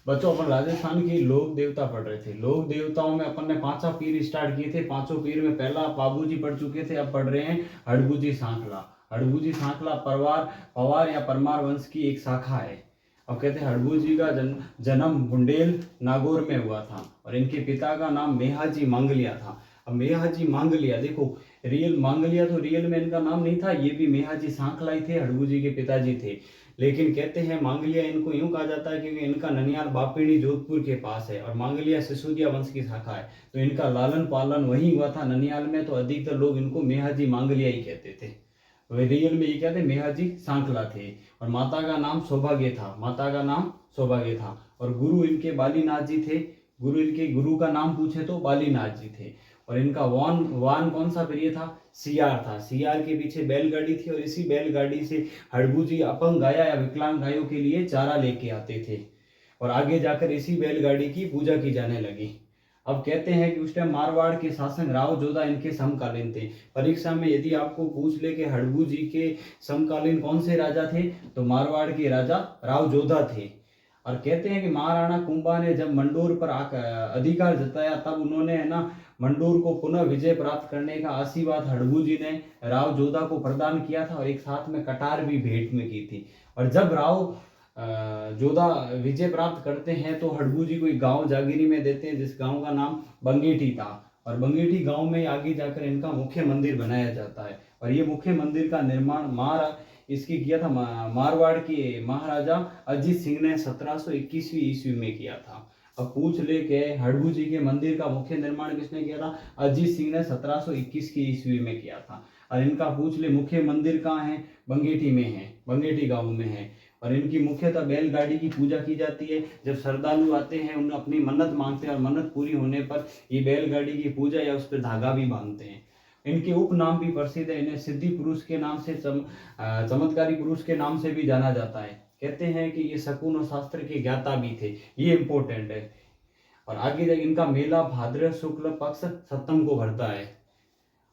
बच्चों अपन राजस्थान की लोक देवता पढ़ रहे थे। लोक देवताओं में अपन ने पांचा पीर स्टार्ट किए थे। पांचों पीर में पहला बाबूजी पढ़ चुके थे, अब पढ़ रहे हैं हड़बूजी सांखला। हड़बूजी सांखला पवार या परमार वंश की एक शाखा है। अब कहते हैं हड़बूजी का जन्म बुंडेल नागौर में हुआ था और इनके पिता का नाम मेहाजी मांगलिया था। अब मेहाजी मांगलिया देखो, रियल मांगलिया तो रियल में इनका नाम नहीं था, ये भी मेहाजी सांखला ही थे, हड़बूजी के पिताजी थे। लेकिन कहते हैं मांगलिया इनको यूं कहा जाता है क्योंकि इनका ननियाल बापिणी जोधपुर के पास है और मांगलिया सिसोदिया वंश की शाखा है, तो इनका लालन पालन वहीं हुआ था ननियाल में, तो अधिकतर लोग इनको मेहाजी मांगलिया ही कहते थे। वे रियल में ये क्या थे, मेहाजी सांखला थे। और माता का नाम सौभाग्य था, माता का नाम सौभाग्य था। और गुरु इनके बालीनाथ जी थे। गुरु का नाम पूछे तो बालीनाथ जी थे। और इनका वान कौन सा प्रिय था, सियार था। सियार के पीछे बैलगाड़ी थी और इसी बैलगाड़ी से हड़बूजी अपंग गाय या विकलांग गायों के लिए चारा लेके आते थे और आगे जाकर इसी बैलगाड़ी की पूजा की जाने लगी। अब कहते हैं कि उस टाइम मारवाड़ के शासक राव जोधा इनके समकालीन थे। परीक्षा में यदि आपको पूछ ले कि हड़बूजी के समकालीन कौन से राजा थे, तो मारवाड़ के राजा राव जोधा थे। और कहते हैं कि महाराणा कुंभा ने जब मंडोर पर अधिकार जताया, तब उन्होंने है ना मंडोर को पुनः विजय प्राप्त करने का आशीर्वाद हड़बूजी ने राव जोधा को प्रदान किया था और एक साथ में कटार भी भेंट में की थी। और जब राव जोधा विजय प्राप्त करते हैं तो हड़बूजी को एक गांव जागीरी में देते हैं, जिस गांव का नाम बंगेठी था। और बंगेठी गांव में आगे जाकर इनका मुख्य मंदिर बनाया जाता है। और ये मुख्य मंदिर का निर्माण इसकी किया था मारवाड़ के महाराजा अजीत सिंह ने 1721वीं ईस्वी में किया था। अब पूछ ले के हड़बूजी के मंदिर का मुख्य निर्माण किसने किया था, अजीत सिंह ने 1721 की ईस्वी में किया था। और इनका पूछ ले मुख्य मंदिर कहाँ है, बंगेठी में है, बंगेठी गांव में है। और इनकी मुख्यतः बैलगाड़ी की पूजा की जाती है। जब श्रद्धालु आते हैं उन्हें अपनी मन्नत मांगते हैं और मन्नत पूरी होने पर ये बैलगाड़ी की पूजा या उस पर धागा भी बांधते हैं। इनके उपनाम भी प्रसिद्ध है, इन्हें सिद्धि पुरुष के नाम से चमत्कारी पुरुष के नाम से भी जाना जाता है। कहते हैं कि ये शकुन और शास्त्र के ज्ञाता भी थे, ये इंपॉर्टेंट है। और आगे जाके इनका मेला भाद्र शुक्ल पक्ष सप्तम को भरता है।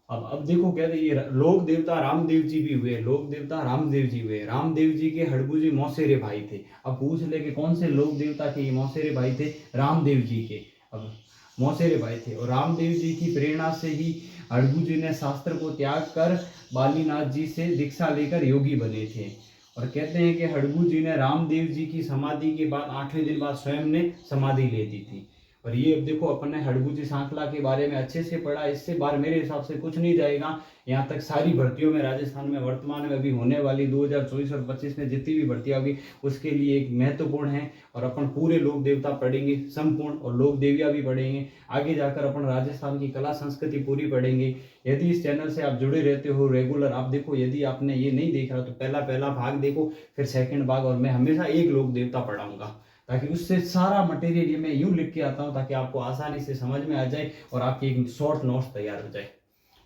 अब देखो कहते ये लोक देवता रामदेव जी भी हुए, लोक देवता रामदेव जी हुए। रामदेव जी के हड़बूजी मौसेरे भाई थे। अब पूछ ले कि कौन से लोक देवता के ये मौसेरे भाई थे, रामदेव जी के। अब मौसेरे भाई थे और रामदेव जी की प्रेरणा से ही हड़बूजी ने शास्त्र को त्याग कर बालीनाथ जी से दीक्षा लेकर योगी बने थे। और कहते हैं कि हड़बूजी ने रामदेव जी की समाधि के बाद 8वें दिन बाद स्वयं ने समाधि ले दी थी। और ये अब देखो अपन ने हड़बूजी सांखला के बारे में अच्छे से पढ़ा। इससे बाहर मेरे हिसाब से कुछ नहीं जाएगा। यहाँ तक सारी भर्तियों में राजस्थान में वर्तमान में अभी होने वाली 2024 और 25 में जितनी भी भर्तियां होगी उसके लिए एक महत्वपूर्ण है। और अपन पूरे लोक देवता पढ़ेंगे संपूर्ण, और लोक देवियां भी पढ़ेंगे। आगे जाकर अपन राजस्थान की कला संस्कृति पूरी पढ़ेंगे। यदि इस चैनल से आप जुड़े रहते हो रेगुलर, आप देखो यदि आपने ये नहीं देख रहा तो पहला भाग देखो, फिर सेकंड भाग। और मैं हमेशा एक लोक देवता पढ़ाऊंगा ताकि उससे सारा मटेरियल ये मैं यूं लिख के आता हूं ताकि आपको आसानी से समझ में आ जाए और आपकी एक शॉर्ट नोट्स तैयार हो जाए।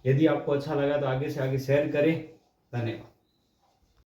यदि आपको अच्छा लगा तो आगे से आगे शेयर करें। धन्यवाद।